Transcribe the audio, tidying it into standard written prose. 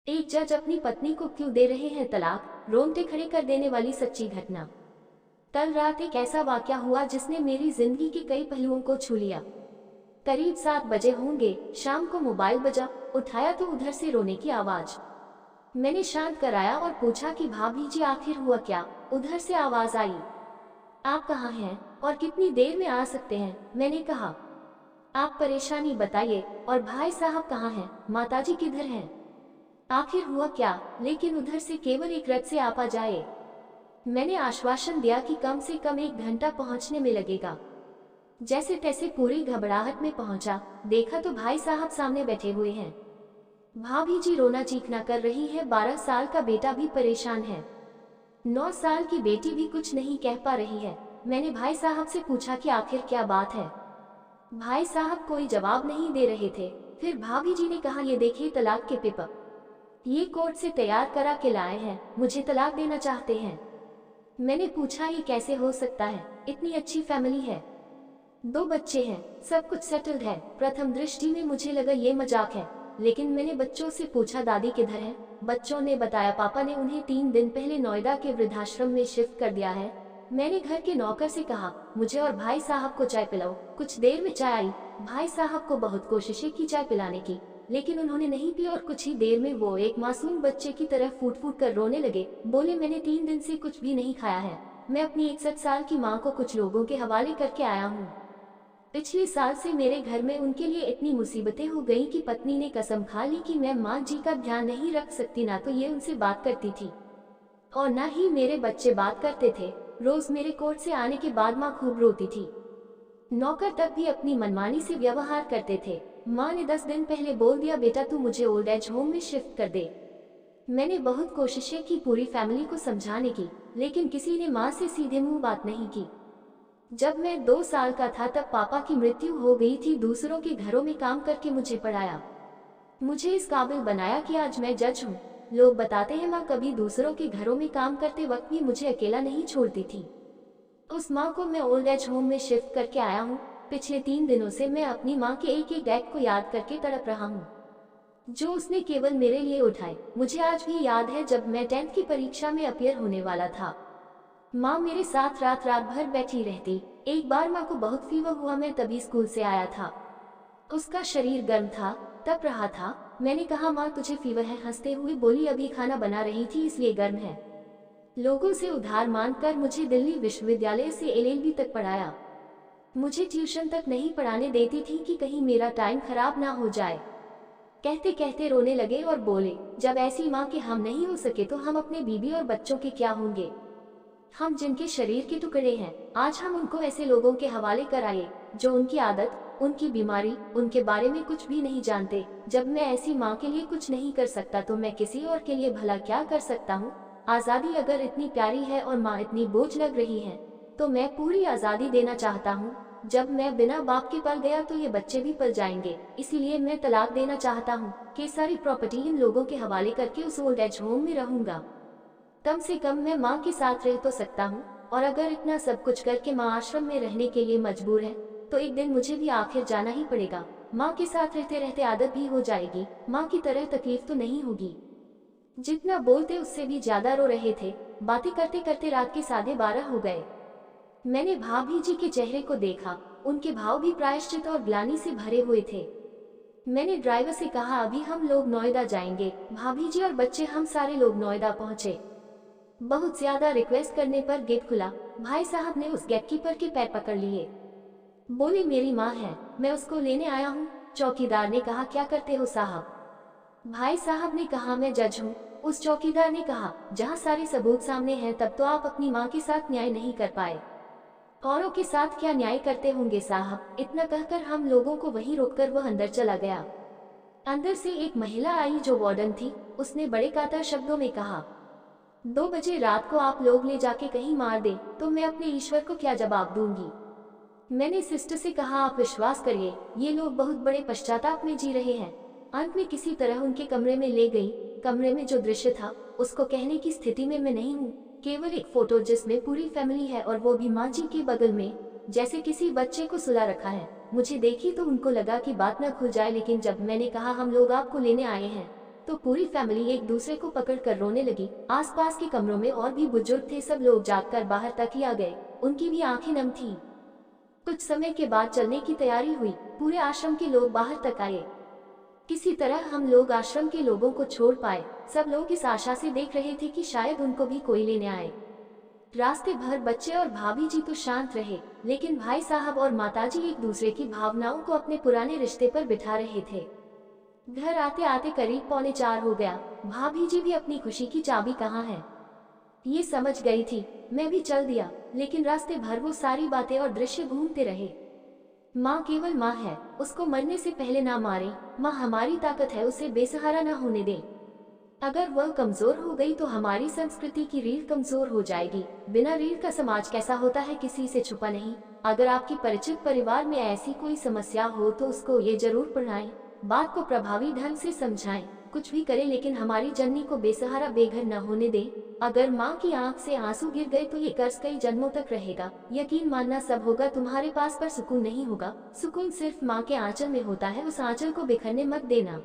एक जज अपनी पत्नी को क्यों दे रहे हैं तलाक, रोंगटे खड़े कर देने वाली सच्ची घटना। कल रात एक ऐसा वाकया हुआ जिसने मेरी जिंदगी के कई पहलुओं को छू लिया। करीब 7 बजे होंगे, शाम को मोबाइल बजा। उठाया तो उधर से रोने की आवाज। मैंने शांत कराया और पूछा कि भाभी जी आखिर हुआ क्या। उधर से आवाज आई, आप कहाँ हैं और कितनी देर में आ सकते हैं। मैंने कहा, आप परेशानी बताइए, और भाई साहब कहाँ हैं, माताजी किधर हैं, आखिर हुआ क्या। लेकिन उधर से केवल एक रट से आपा जाए। मैंने आश्वासन दिया कि कम से कम 1 घंटा पहुंचने में लगेगा। जैसे तैसे पूरी घबराहट में पहुंचा, देखा तो भाई साहब सामने बैठे हुए हैं। भाभी जी रोना चीखना कर रही है। 12 साल का बेटा भी परेशान है। 9 साल की बेटी भी कुछ नहीं कह पा रही है। मैंने भाई साहब से पूछा कि आखिर क्या बात है। भाई साहब कोई जवाब नहीं दे रहे थे। फिर भाभी जी ने कहा, ये देखिए तलाक के पेपर, ये कोर्ट से तैयार करा के लाए हैं, मुझे तलाक देना चाहते हैं। मैंने पूछा, ये कैसे हो सकता है, इतनी अच्छी फैमिली है, 2 बच्चे हैं, सब कुछ सेटल्ड है। प्रथम दृष्टि में मुझे लगा ये मजाक है, लेकिन मैंने बच्चों से पूछा, दादी किधर है। बच्चों ने बताया, पापा ने उन्हें 3 दिन पहले नोएडा के वृद्धाश्रम में शिफ्ट कर दिया है। मैंने घर के नौकर से कहा, मुझे और भाई साहब को चाय पिलाओ। कुछ देर में चाय आई। भाई साहब को बहुत कोशिशें की चाय पिलाने की, लेकिन उन्होंने नहीं पी, और कुछ ही देर में वो एक मासूम बच्चे की तरह फूट फूट कर रोने लगे। बोले, मैंने 3 दिन से कुछ भी नहीं खाया है। मैं अपनी 61 साल की माँ को कुछ लोगों के हवाले करके आया हूँ। पिछले साल से मेरे घर में उनके लिए इतनी मुसीबतें हो गई कि पत्नी ने कसम खा ली कि मैं माँ जी का ध्यान नहीं रख सकती। ना तो ये उनसे बात करती थी और ना ही मेरे बच्चे बात करते थे। रोज मेरे कोर्ट से आने के बाद माँ खूब रोती थी। नौकर तब भी अपनी मनमानी से व्यवहार करते थे। माँ ने 10 दिन पहले बोल दिया, बेटा तू मुझे ओल्ड एज होम में शिफ्ट कर दे। मैंने बहुत कोशिशें की पूरी फैमिली को समझाने की, लेकिन किसी ने माँ से सीधे मुंह बात नहीं की। जब मैं 2 साल का था तब पापा की मृत्यु हो गई थी। दूसरों के घरों में काम करके मुझे पढ़ाया, मुझे इस काबिल बनाया कि आज मैं जज हूँ। लोग बताते हैं माँ कभी दूसरों के घरों में काम करते वक्त भी मुझे अकेला नहीं छोड़ती थी। उस माँ को मैं ओल्ड एज होम में शिफ्ट करके आया हूँ। पिछले 3 दिनों से मैं अपनी माँ के एक एक एक्ट को याद करके तड़प रहा हूँ, जो उसने केवल मेरे लिए उठाए। मुझे आज भी याद है जब मैं 10th की परीक्षा में अपियर होने वाला था। माँ मेरे साथ रात रात भर बैठी रहती। एक बार माँ को बहुत फीवर हुआ, मैं तभी स्कूल से आया था। उसका शरीर गर्म था, तप रहा था। मैंने कहा, माँ तुझे फीवर है। हंसते हुए बोली, अभी खाना बना रही थी इसलिए गर्म है। लोगों से उधार मांगकर मुझे दिल्ली विश्वविद्यालय से LLB तक पढ़ाया। मुझे ट्यूशन तक नहीं पढ़ाने देती थी कि कहीं मेरा टाइम खराब ना हो जाए। कहते कहते रोने लगे और बोले, जब ऐसी माँ के हम नहीं हो सके तो हम अपने बीबी और बच्चों के क्या होंगे। हम जिनके शरीर के टुकड़े हैं, आज हम उनको ऐसे लोगों के हवाले कराए जो उनकी आदत, उनकी बीमारी, उनके बारे में कुछ भी नहीं जानते। जब मैं ऐसी माँ के लिए कुछ नहीं कर सकता तो मैं किसी और के लिए भला क्या कर सकता हूँ। आज़ादी अगर इतनी प्यारी है और माँ इतनी बोझ लग रही है, तो मैं पूरी आज़ादी देना चाहता हूँ। जब मैं बिना बाप के पल गया तो ये बच्चे भी पल जाएंगे। इसीलिए मैं तलाक देना चाहता हूँ कि सारी प्रॉपर्टी इन लोगों के हवाले करके उस ओल्ड एज होम में रहूंगा। कम से कम मैं माँ के साथ रह तो सकता हूँ, और अगर इतना सब कुछ करके माँ आश्रम में रहने के लिए मजबूर है तो एक दिन मुझे भी आखिर जाना ही पड़ेगा। माँ के साथ रहते रहते आदत भी हो जाएगी। माँ की तरह तकलीफ तो नहीं होगी। जितना बोलते उससे भी ज्यादा रो रहे थे। बातें करते करते रात के 12:30 हो गए। मैंने भाभी जी के चेहरे को देखा, उनके भाव भी प्रायश्चित और ग्लानि से भरे हुए थे। मैंने ड्राइवर से कहा, अभी हम लोग नोएडा जाएंगे। भाभी जी और बच्चे, हम सारे लोग नोएडा पहुंचे। बहुत ज्यादा रिक्वेस्ट करने पर गेट खुला। भाई साहब ने उस गेटकीपर के पैर पकड़ लिए। बोले, मेरी माँ है, मैं उसको लेने आया हूँ। चौकीदार ने कहा, क्या करते हो साहब। भाई साहब ने कहा, मैं जज हूँ। उस चौकीदार ने कहा, जहाँ सारे सबूत सामने हैं तब तो आप अपनी माँ के साथ न्याय नहीं कर पाए, औरों के साथ क्या न्याय करते होंगे साहब। इतना कहकर हम लोगों को वहीं रोककर वह अंदर चला गया। अंदर से एक महिला आई जो वार्डन थी। उसने बड़े कातर शब्दों में कहा, 2 बजे रात को आप लोग ले जाके कहीं मार दे तो मैं अपने ईश्वर को क्या जवाब दूंगी। मैंने सिस्टर से कहा, आप विश्वास करिए, ये लोग बहुत बड़े पश्चाताप में जी रहे हैं। अंत में किसी तरह उनके कमरे में ले गई। कमरे में जो दृश्य था उसको कहने की स्थिति में मैं नहीं हूँ। केवल एक फोटो जिसमें पूरी फैमिली है, और वो भी माँ जी के बगल में, जैसे किसी बच्चे को सुला रखा है। मुझे देखी तो उनको लगा कि बात न खुल जाए, लेकिन जब मैंने कहा हम लोग आपको लेने आए हैं तो पूरी फैमिली एक दूसरे को पकड़कर रोने लगी। आसपास के कमरों में और भी बुजुर्ग थे, सब लोग जागकर बाहर तक ही आ गए, उनकी भी आंखें नम थी। कुछ समय के बाद चलने की तैयारी हुई, पूरे आश्रम के लोग बाहर तक आए। किसी तरह हम लोग आश्रम के लोगों को छोड़ पाए। सब लोग इस आशा से देख रहे थे कि शायद उनको भी कोई लेने आए। रास्ते भर बच्चे और भाभी जी तो शांत रहे, लेकिन भाई साहब और माताजी एक दूसरे की भावनाओं को अपने पुराने रिश्ते पर बिठा रहे थे। घर आते आते करीब 3:45 हो गया। भाभी जी भी अपनी खुशी की चाबी कहाँ है ये समझ गई थी। मैं भी चल दिया, लेकिन रास्ते भर वो सारी बातें और दृश्य घूमते रहे। माँ केवल माँ है, उसको मरने से पहले ना मारे। माँ हमारी ताकत है, उसे बेसहारा ना होने दे। अगर वह कमजोर हो गई तो हमारी संस्कृति की रीढ़ कमजोर हो जाएगी। बिना रीढ़ का समाज कैसा होता है किसी से छुपा नहीं। अगर आपके परिचित परिवार में ऐसी कोई समस्या हो तो उसको ये जरूर पढ़ाएं, बात को प्रभावी ढंग से समझाएं। कुछ भी करें लेकिन हमारी जननी को बेसहारा बेघर न होने दें। अगर माँ की आंख से आंसू गिर गए तो ये कर्ज कई जन्मों तक रहेगा। यकीन मानना सब होगा तुम्हारे पास, पर सुकून नहीं होगा। सुकून सिर्फ माँ के आंचल में होता है, उस आंचल को बिखरने मत देना।